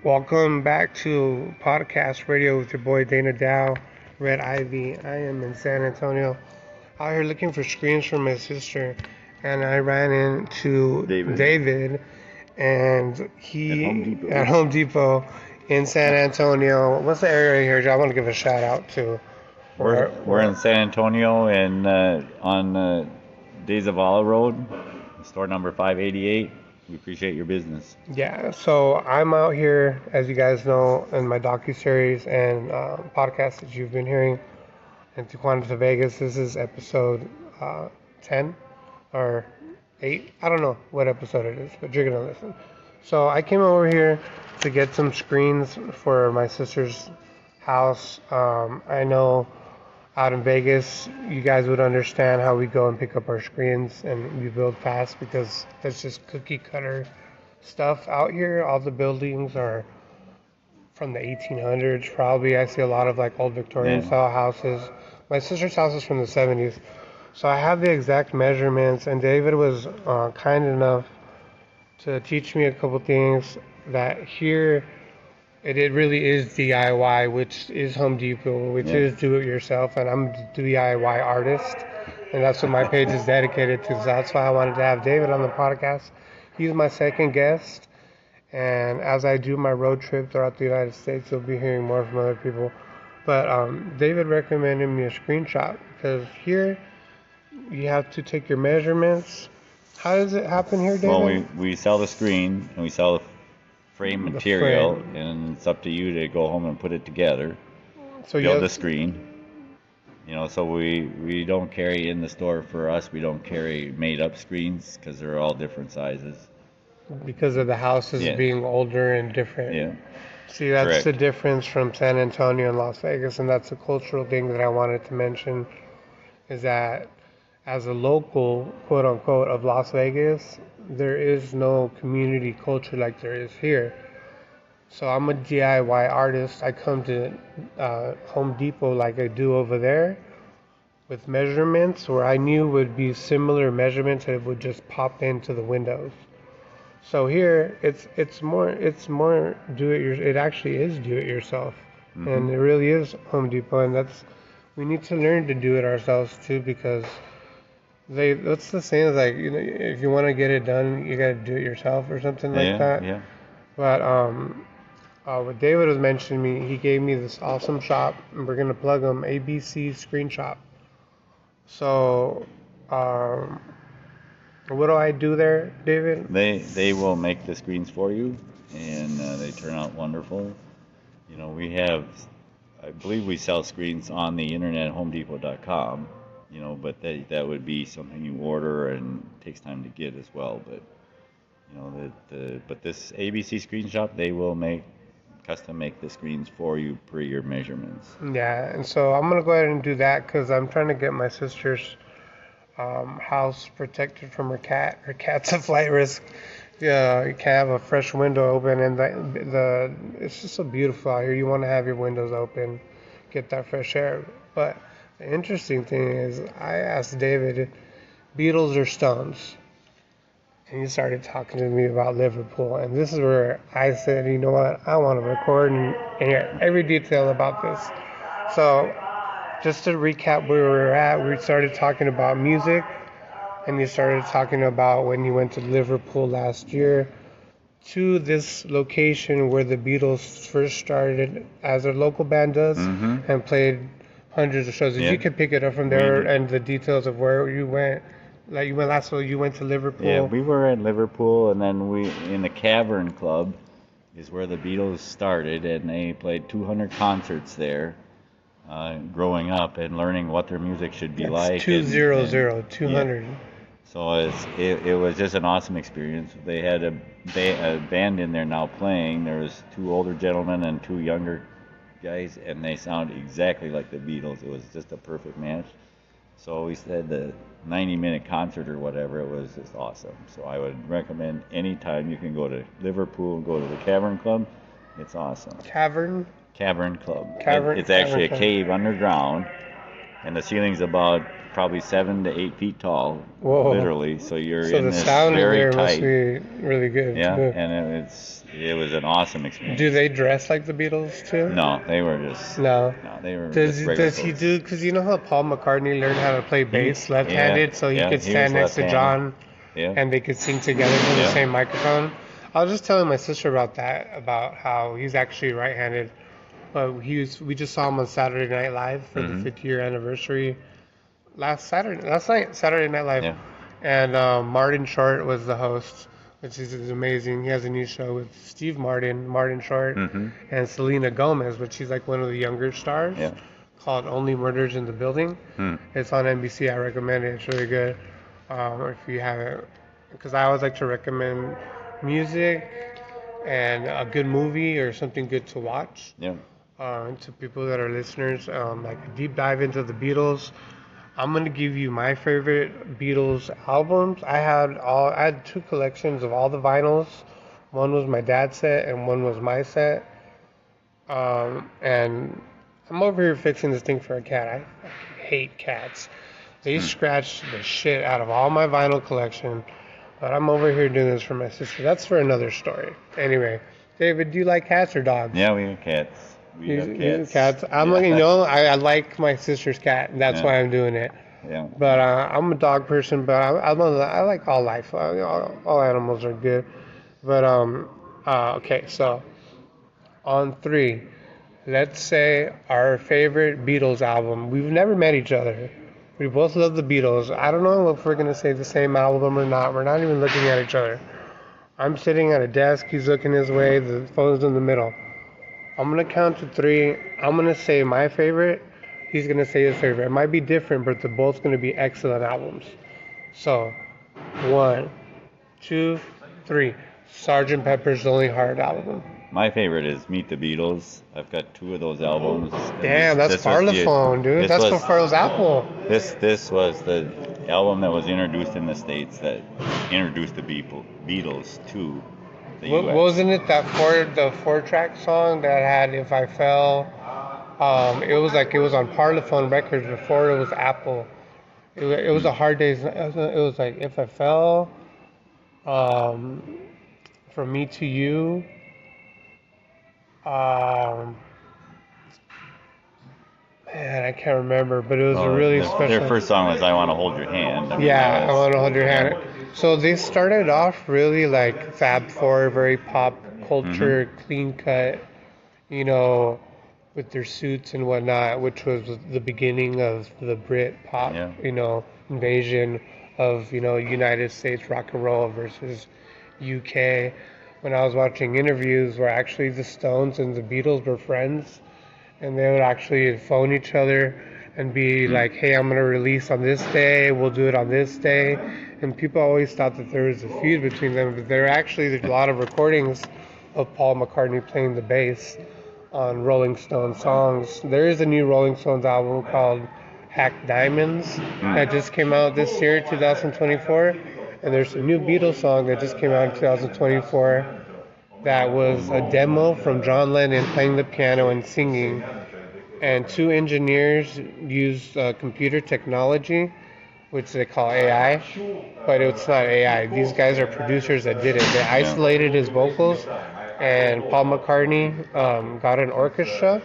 Welcome back to Podcast Radio with your boy Dana Dow, Red Ivy. I am in San Antonio, out here looking for screens for my sister, and I ran into David and he at Home Depot in San Antonio. What's the area here, Joe? I want to give a shout out to. We're in San Antonio and on Days of Allah Road, store number 588. We appreciate your business. Yeah, so I'm out here, as you guys know, in my docu-series and podcast that you've been hearing in Tijuana to Vegas. This is episode 10 or 8. I don't know what episode it is, but you're going to listen. So I came over here to get some screens for my sister's house. I know out in Vegas, you guys would understand how we go and pick up our screens and we build fast because that's just cookie cutter stuff out here. All the buildings are from the 1800s probably. I see a lot of like old Victorian style houses. My sister's house is from the 70s. So I have the exact measurements, and David was kind enough to teach me a couple things that here it really is DIY, which is Home Depot, which is do-it-yourself, and I'm a DIY artist, and that's what my page is dedicated to. So that's why I wanted to have David on the podcast. He's my second guest, and as I do my road trip throughout the United States, you'll be hearing more from other people. But David recommended me a screenshot because here you have to take your measurements. How does it happen here, David? Well, we sell the screen and we sell the frame material, and it's up to you to go home and put it together. So build the screen. So we don't carry in the store. For us, we don't carry made up screens because they're all different sizes. Because of the houses being older and different. Yeah. See, that's the difference from San Antonio and Las Vegas, and that's a cultural thing that I wanted to mention, is that as a local, quote unquote, of Las Vegas, there is no community culture like there is here. So I'm a DIY artist. I come to Home Depot like I do over there with measurements where I knew would be similar measurements that would just pop into the windows. So here it's more do it yourself. It actually is do it yourself, and it really is Home Depot, and we need to learn to do it ourselves too, because what's the saying, is like, if you want to get it done, you gotta do it yourself or something like that. Yeah. But what David was mentioning me, he gave me this awesome shop, and we're gonna plug them, ABC Screen Shop. So what do I do there, David? They will make the screens for you, and they turn out wonderful. We have, I believe we sell screens on the internet, HomeDepot.com. But that would be something you order and it takes time to get as well. But but this ABC Screen Shop, they will custom make the screens for you per your measurements. Yeah, and so I'm gonna go ahead and do that because I'm trying to get my sister's house protected from her cat. Her cat's a flight risk. Yeah, you can't have a fresh window open, and it's just so beautiful out here. You want to have your windows open, get that fresh air. But the interesting thing is, I asked David, Beatles or Stones? And he started talking to me about Liverpool. And this is where I said, you know what, I want to record and hear every detail about this. So just to recap where we were at, we started talking about music. And he started talking about when he went to Liverpool last year to this location where the Beatles first started, as a local band does, and played hundreds of shows. You could pick it up from there and the details of where you went. Like you went last, you went to Liverpool. Yeah, we were at Liverpool, and then in the Cavern Club is where the Beatles started, and they played 200 concerts there, growing up and learning what their music should be like. 200. Yeah. So it was just an awesome experience. They had a band in there now playing. There was 2 older gentlemen and 2 younger guys, and they sound exactly like the Beatles. It was just a perfect match. So we said the 90-minute concert or whatever, it was just awesome. So I would recommend anytime you can go to Liverpool and go to the Cavern Club. It's awesome. Cavern Club. It's actually a cave underground, and the ceiling's about probably 7 to 8 feet tall, Whoa. literally. So you're So in the this sound in very there must tight. be really good. Yeah, too. and it was an awesome experience. Do they dress like the Beatles too? No, they were just No. they were Does just regular does he folks. do? Because you know how Paul McCartney learned how to play bass left-handed, so he could he was stand next to left-handed. John, Yeah, and they could sing together from the Yeah. same microphone. I was just telling my sister about that, about how he's actually right-handed. But we just saw him on Saturday Night Live for the 50-year anniversary last night, Saturday Night Live, yeah, and Martin Short was the host, which is amazing. He has a new show with Steve Martin Short, and Selena Gomez, which she's like one of the younger stars, yeah. called Only Murders in the Building. It's on NBC. I recommend it. It's really good. If you haven't, because I always like to recommend music and a good movie or something good to watch Yeah. to people that are listeners, like a deep dive into the Beatles. I'm gonna give you my favorite Beatles albums. I had two collections of all the vinyls. One was my dad's set and one was my set. And I'm over here fixing this thing for a cat. I fucking hate cats. They scratched the shit out of all my vinyl collection. But I'm over here doing this for my sister. That's for another story. Anyway, David, do you like cats or dogs? Yeah, we have cats. We have cats. Cats. I'm like, I like my sister's cat, and that's Yeah. why I'm doing it. Yeah. But I'm a dog person, but I like all life. All animals are good. But okay, so on 3, let's say our favorite Beatles album. We've never met each other. We both love the Beatles. I don't know if we're gonna say the same album or not. We're not even looking at each other. I'm sitting at a desk. He's looking his way. The phone's in the middle. I'm gonna count to 3. I'm gonna say my favorite. He's gonna say his favorite. It might be different, but they're both gonna be excellent albums. So, 1, 2, 3. Sgt. Pepper's Lonely Heart album. My favorite is Meet the Beatles. I've got 2 of those albums. Damn, that's Parlophone, dude. That's before it was Apple. This was the album that was introduced in the States that introduced the Beatles to the U.S. Wasn't it the 4-track song that had If I Fell? It was on Parlophone Records before it was Apple. It was a Hard Day's. It was like If I Fell, From Me to You. Man, I can't remember, but it was a really special. Their first song was I Want to Hold Your Hand. I Want to Hold Your Hand. So they started off really like Fab Four, very pop culture, clean cut, with their suits and whatnot, which was the beginning of the Brit pop, invasion of, United States rock and roll versus UK. When I was watching interviews where actually the Stones and the Beatles were friends, and they would actually phone each other and be like, hey, I'm going to release on this day, we'll do it on this day. And people always thought that there was a feud between them, but there's a lot of recordings of Paul McCartney playing the bass on Rolling Stones songs. There is a new Rolling Stones album called Hack Diamonds that just came out this year, 2024. And there's a new Beatles song that just came out in 2024 that was a demo from John Lennon playing the piano and singing. And 2 engineers used computer technology, which they call AI, but it's not AI. These guys are producers that did it. They isolated his vocals, and Paul McCartney got an orchestra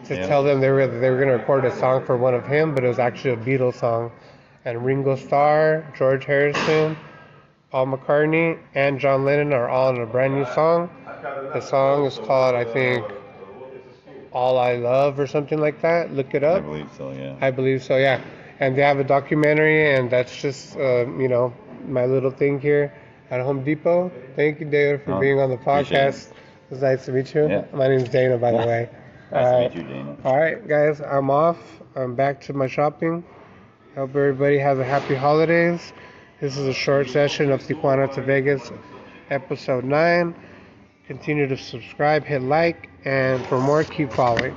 to tell them they were going to record a song for one of him, but it was actually a Beatles song. And Ringo Starr, George Harrison, Paul McCartney, and John Lennon are all in a brand new song. The song is called, I think, All I Love or something like that. Look it up. I believe so, yeah. And they have a documentary, and that's just, my little thing here at Home Depot. Thank you, David, for being on the podcast. It was nice to meet you. Yeah. My name's Dana, by the way. Nice to meet you, Dana. All right, guys, I'm off. I'm back to my shopping. Hope everybody has a happy holidays. This is a short session of Tijuana to Vegas, episode 9. Continue to subscribe, hit like, and for more, keep following.